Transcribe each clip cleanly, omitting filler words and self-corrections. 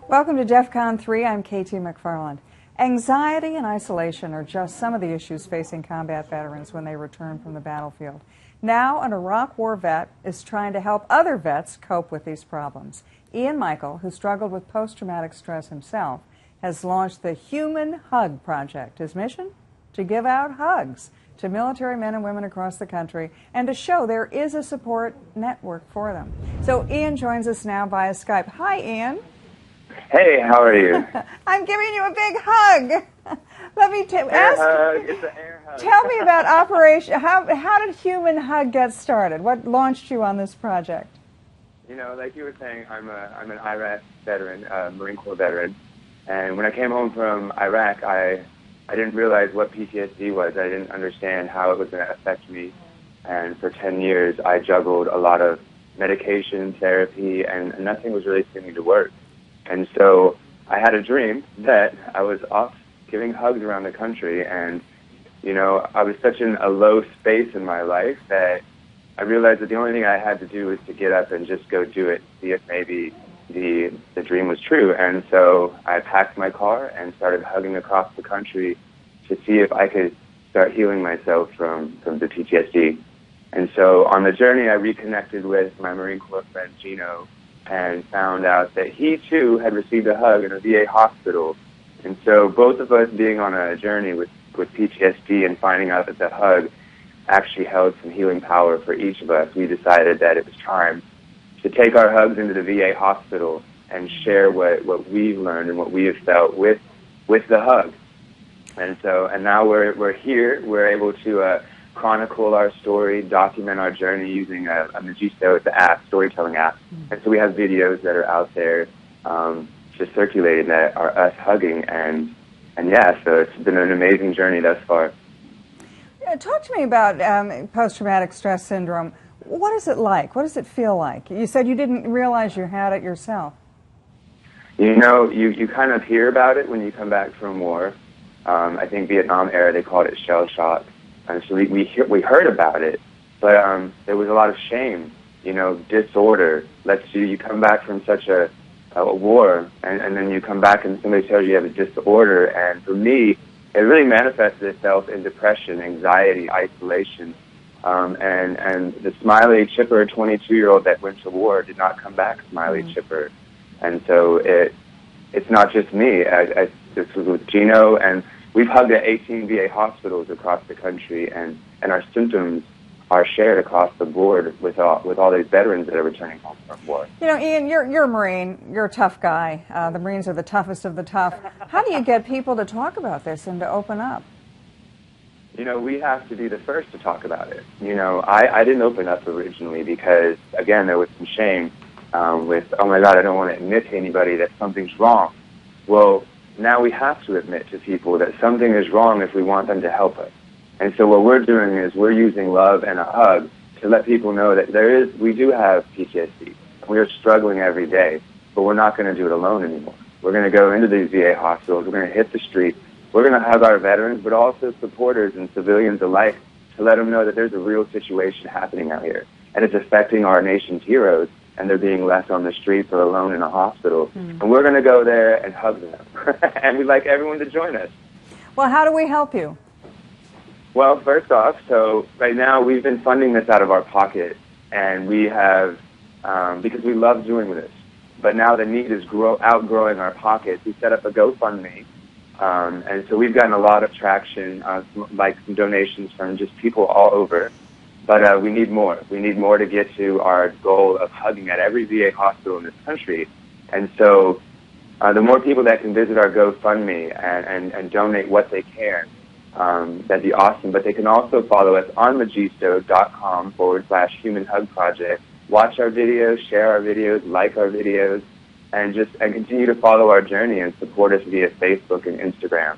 Welcome to DEF CON 3. I'm KT McFarland. Anxiety and isolation are just some of the issues facing combat veterans when they return from the battlefield. Now, an Iraq War vet is trying to help other vets cope with these problems. Ian Michael, who struggled with post-traumatic stress himself, has launched the Human Hug Project. His mission? To give out hugs to military men and women across the country and to show there is a support network for them. So Ian joins us now via Skype. Hi, Ian. Hey, how are you? I'm giving you a big hug. Let me It's an air hug. Tell me about Operation. How did Human Hug get started? What launched you on this project? You know, like you were saying, I'm an Iraq veteran, Marine Corps veteran, and when I came home from Iraq, I didn't realize what PTSD was. I didn't understand how it was going to affect me, and for 10 years, I juggled a lot of medication, therapy, and nothing was really seeming to work. And so I had a dream that I was off giving hugs around the country, and, you know, I was such in a low space in my life that I realized that the only thing I had to do was to get up and just go do it, see if maybe the dream was true. And so I packed my car and started hugging across the country to see if I could start healing myself from the PTSD. And so on the journey, I reconnected with my Marine Corps friend, Gino, and found out that he, too, had received a hug in a VA hospital. And so both of us being on a journey with PTSD and finding out that the hug actually held some healing power for each of us, we decided that it was time to take our hugs into the VA hospital and share what we've learned and what we have felt with the hug. And now we're here. We're able to chronicle our story, document our journey using a Magisto, the app, storytelling app. And so we have videos that are out there just circulating that are us hugging. And yeah, so it's been an amazing journey thus far. Talk to me about post-traumatic stress syndrome. What is it like? What does it feel like? You said you didn't realize you had it yourself. You know, you kind of hear about it when you come back from war. I think Vietnam era, they called it shell shock. And so we heard about it, but there was a lot of shame, you know, disorder. You come back from such a war, and then you come back and somebody tells you have a disorder. And for me, it really manifested itself in depression, anxiety, isolation. And the smiley, chipper 22-year-old that went to war did not come back smiley, chipper. And so it's not just me. This was with Gino, and we've hugged at 18 VA hospitals across the country, and our symptoms are shared across the board with all these veterans that are returning home from war. You know, Ian, you're a Marine. You're a tough guy. The Marines are the toughest of the tough. How do you get people to talk about this and to open up? You know, we have to be the first to talk about it. You know, I didn't open up originally because, again, there was some shame with, oh my God, I don't want to admit to anybody that something's wrong. Well, now we have to admit to people that something is wrong if we want them to help us. And so what we're doing is we're using love and a hug to let people know that we do have PTSD. We are struggling every day, but we're not going to do it alone anymore. We're going to go into these VA hospitals. We're going to hit the streets. We're going to hug our veterans, but also supporters and civilians alike to let them know that there's a real situation happening out here. And it's affecting our nation's heroes, and they're being left on the streets or alone in a hospital. And we're going to go there and hug them. And we'd like everyone to join us. Well, how do we help you? Well, first off, so right now we've been funding this out of our pocket, and we have, because we love doing this, but now the need is outgrowing our pockets. We set up a GoFundMe, and so we've gotten a lot of traction, like some donations from just people all over. But we need more. We need more to get to our goal of hugging at every VA hospital in this country. And so the more people that can visit our GoFundMe and donate what they can, that'd be awesome. But they can also follow us on Magisto.com/Human Hug Project. Watch our videos, share our videos, like our videos, and continue to follow our journey and support us via Facebook and Instagram.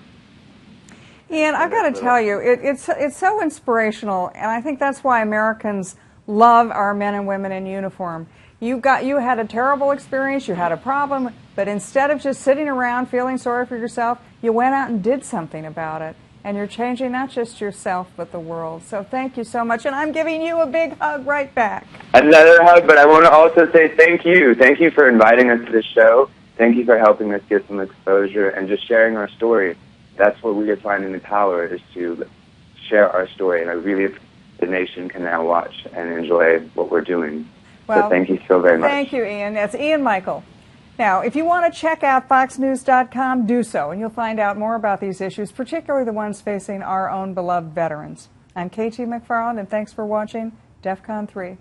Ian, I've got to tell you, it's so inspirational, and I think that's why Americans love our men and women in uniform. You had a terrible experience, you had a problem, but instead of just sitting around feeling sorry for yourself, you went out and did something about it. And you're changing not just yourself, but the world. So thank you so much. And I'm giving you a big hug right back. Another hug, but I want to also say thank you. Thank you for inviting us to the show. Thank you for helping us get some exposure and just sharing our story. That's what we are finding the power, is to share our story. And I really, the nation can now watch and enjoy what we're doing. Well, so thank you so very much. Thank you, Ian. That's Ian Michael. Now, if you want to check out FoxNews.com, do so, and you'll find out more about these issues, particularly the ones facing our own beloved veterans. I'm KT McFarland, and thanks for watching DEF CON 3.